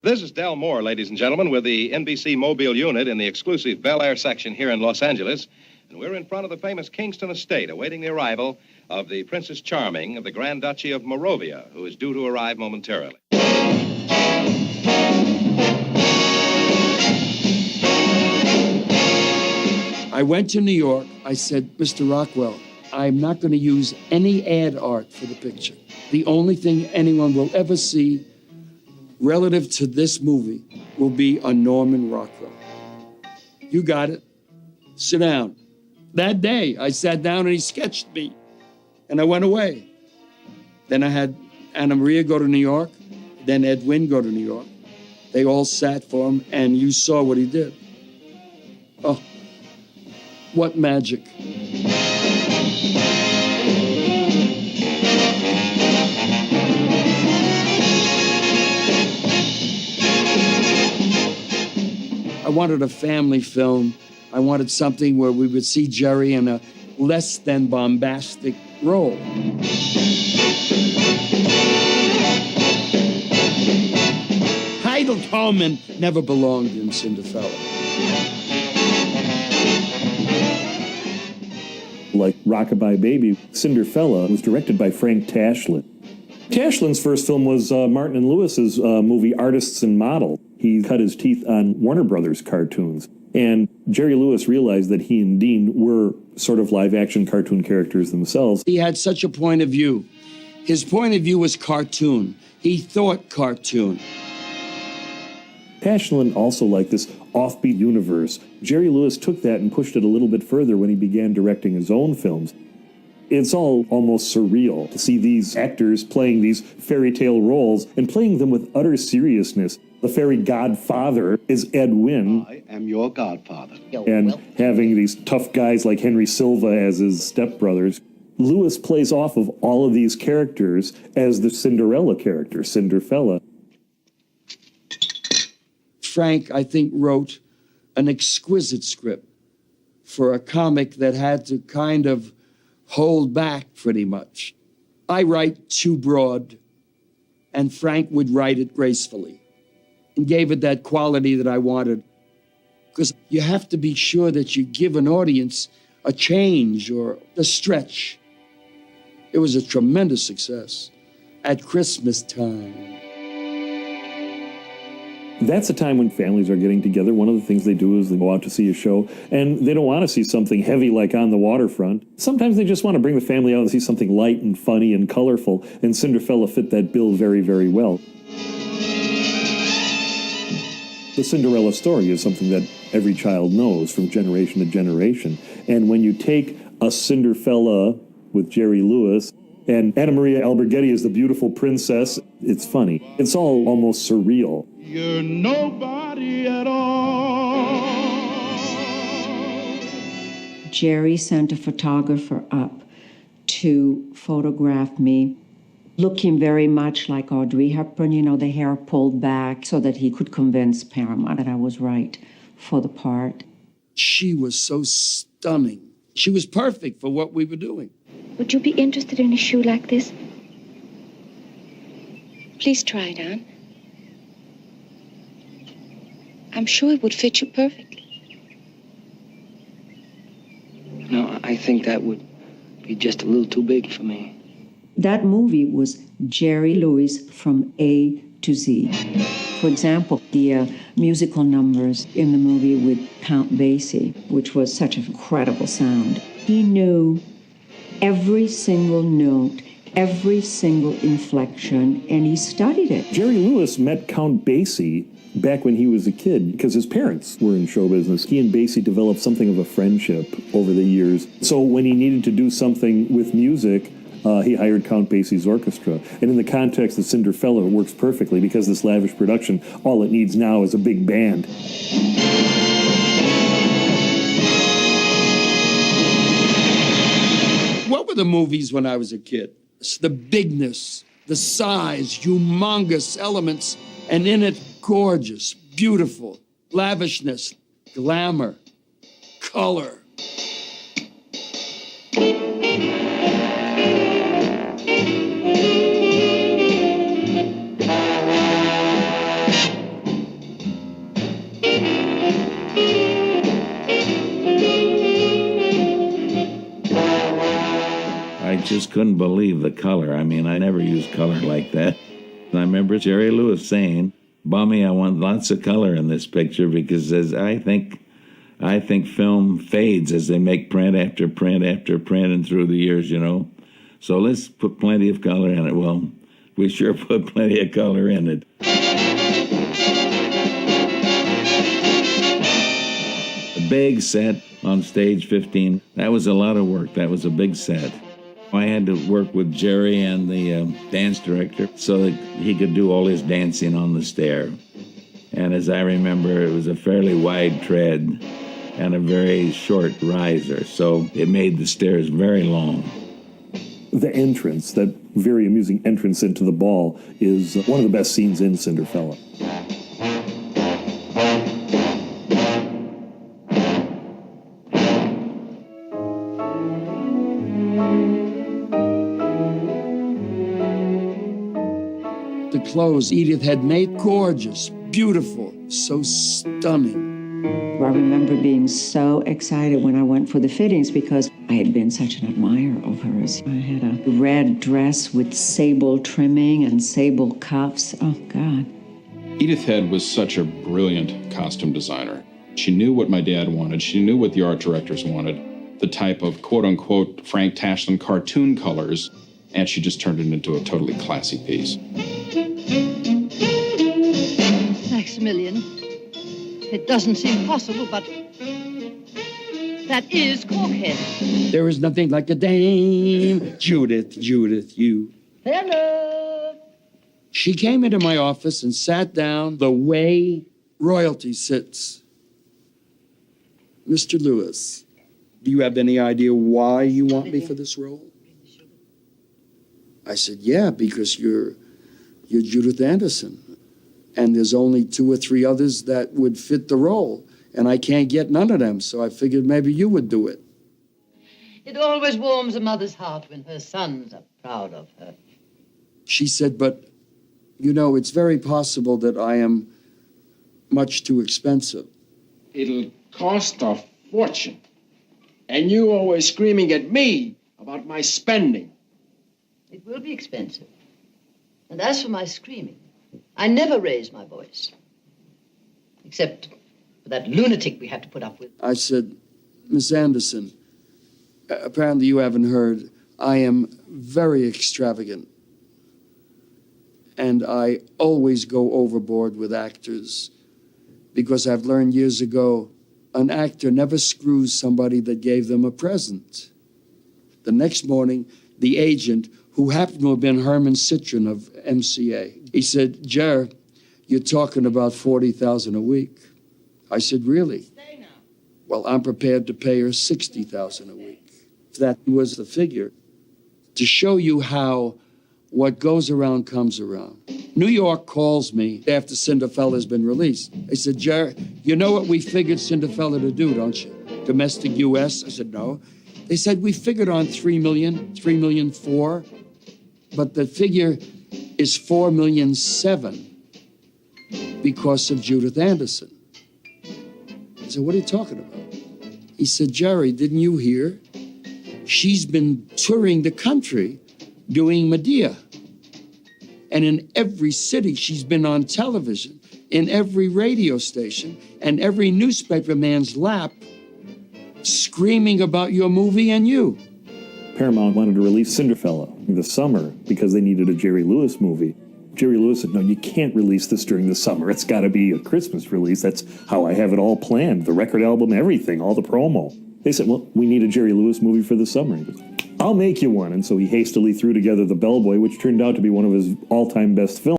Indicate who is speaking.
Speaker 1: This is Del Moore, ladies and gentlemen, with the NBC Mobile unit in the exclusive Bel Air section here in Los Angeles. And we're in front of the famous Kingston estate, awaiting the arrival of the Princess Charming of the Grand Duchy of Moravia, who is due to arrive momentarily.
Speaker 2: I went to New York. I said, Mr. Rockwell, I'm not going to use any ad art for the picture. The only thing anyone will ever see relative to this movie will be a Norman Rockwell. You got it. Sit down. That day, I sat down and he sketched me, and I went away. Then I had Anna Maria go to New York, then Ed Wynn go to New York. They all sat for him, and you saw what he did. Oh, what magic. I wanted a family film. I wanted something where we would see Jerry in a less than bombastic role. Heidel Tolman never belonged in Cinderfella.
Speaker 3: Like Rockabye Baby, Cinderfella was directed by Frank Tashlin. Tashlin's first film was Martin and Lewis's movie Artists and Model. He cut his teeth on Warner Brothers cartoons. And Jerry Lewis realized that he and Dean were sort of live-action cartoon characters themselves.
Speaker 2: He had such a point of view. His point of view was cartoon. He thought cartoon.
Speaker 3: Tashlin also liked this offbeat universe. Jerry Lewis took that and pushed it a little bit further when he began directing his own films. It's all almost surreal to see these actors playing these fairy tale roles and playing them with utter seriousness. The fairy godfather is Ed Wynn.
Speaker 4: I am your godfather.
Speaker 3: And having these tough guys like Henry Silva as his stepbrothers. Lewis plays off of all of these characters as the Cinderella character, Cinderfella.
Speaker 2: Frank, I think, wrote an exquisite script for a comic that had to kind of hold back pretty much. I write too broad, and Frank would write it gracefully and gave it that quality that I wanted. Because you have to be sure that you give an audience a change or a stretch. It was a tremendous success at Christmas time.
Speaker 3: That's a time when families are getting together. One of the things they do is they go out to see a show, and they don't want to see something heavy like On the Waterfront. Sometimes they just want to bring the family out and see something light and funny and colorful, and Cinderfella fit that bill very, very well. The Cinderella story is something that every child knows from generation to generation. And when you take a Cinderfella with Jerry Lewis and Anna Maria Alberghetti is the beautiful princess, it's funny. It's all almost surreal.
Speaker 4: You're nobody at all.
Speaker 5: Jerry sent a photographer up to photograph me, looking very much like Audrey Hepburn, you know, the hair pulled back so that he could convince Paramount that I was right for the part.
Speaker 2: She was so stunning. She was perfect for what we were doing.
Speaker 6: Would you be interested in a shoe like this? Please try it on. I'm sure it would fit you perfectly.
Speaker 7: No, I think that would be just a little too big for me.
Speaker 5: That movie was Jerry Lewis from A to Z. For example, the musical numbers in the movie with Count Basie, which was such an incredible sound. He knew every single note, every single inflection, and he studied it.
Speaker 3: Jerry Lewis met Count Basie back when he was a kid because his parents were in show business. He and Basie developed something of a friendship over the years. So when he needed to do something with music, he hired Count Basie's orchestra. And in the context of Cinderfella, it works perfectly because this lavish production, all it needs now is a big band.
Speaker 2: What were the movies when I was a kid? It's the bigness, the size, humongous elements, and in it, gorgeous, beautiful, lavishness, glamour, color.
Speaker 8: just couldn't believe the color. I mean, I never used color like that. And I remember Jerry Lewis saying, Bummy, I want lots of color in this picture because as I think film fades as they make print after print after print and through the years, you know. So let's put plenty of color in it. Well, we sure put plenty of color in it. A big set on stage 15. That was a lot of work. That was a big set. I had to work with Jerry and the dance director so that he could do all his dancing on the stair. And as I remember, it was a fairly wide tread and a very short riser, so it made the stairs very long.
Speaker 3: The entrance, that very amusing entrance into the ball, is one of the best scenes in Cinderfella.
Speaker 2: The clothes Edith had made, gorgeous, beautiful, so stunning.
Speaker 5: I remember being so excited when I went for the fittings because I had been such an admirer of hers. I had a red dress with sable trimming and sable cuffs. Oh, God.
Speaker 9: Edith Head was such a brilliant costume designer. She knew what my dad wanted. She knew what the art directors wanted, the type of quote-unquote Frank Tashlin cartoon colors, and she just turned it into a totally classy piece.
Speaker 10: Maximilian, it doesn't seem possible, but that is Corkhead.
Speaker 2: There is nothing like a dame. Judith, you.
Speaker 10: Hello.
Speaker 2: She came into my office and sat down the way royalty sits. Mr. Lewis, do you have any idea why you want me for this role? I said, yeah, because you're Judith Anderson. And there's only 2 or 3 others that would fit the role. And I can't get none of them, so I figured maybe you would do it.
Speaker 10: It always warms a mother's heart when her sons are proud of her.
Speaker 2: She said, but, you know, it's very possible that I am much too expensive.
Speaker 11: It'll cost a fortune. And you always screaming at me about my spending.
Speaker 10: It will be expensive. And as for my screaming, I never raise my voice. Except for that lunatic we have to put up with.
Speaker 2: I said, Miss Anderson, apparently you haven't heard, I am very extravagant. And I always go overboard with actors because I've learned years ago, an actor never screws somebody that gave them a present. The next morning, the agent, who happened to have been Herman Citron of MCA, he said, Jer, you're talking about $40,000 a week. I said, really? Well, I'm prepared to pay her $60,000 a week. That was the figure. To show you how what goes around comes around. New York calls me after Cinderfella has been released. They said, Jer, you know what we figured Cinderfella to do, don't you? Domestic U.S.? I said, no. They said, we figured on $3 million, $3.4 million, but the figure is $4.7 million because of Judith Anderson. I said, what are you talking about? He said, Jerry, didn't you hear? She's been touring the country doing Medea. And in every city, she's been on television, in every radio station, and every newspaper man's lap, screaming about your movie and you.
Speaker 3: Paramount wanted to release Cinderfella in the summer because they needed a Jerry Lewis movie. Jerry Lewis said, no, you can't release this during the summer. It's got to be a Christmas release. That's how I have it all planned, the record album, everything, all the promo. They said, well, we need a Jerry Lewis movie for the summer. He goes, I'll make you one. And so he hastily threw together The Bellboy, which turned out to be one of his all-time best films.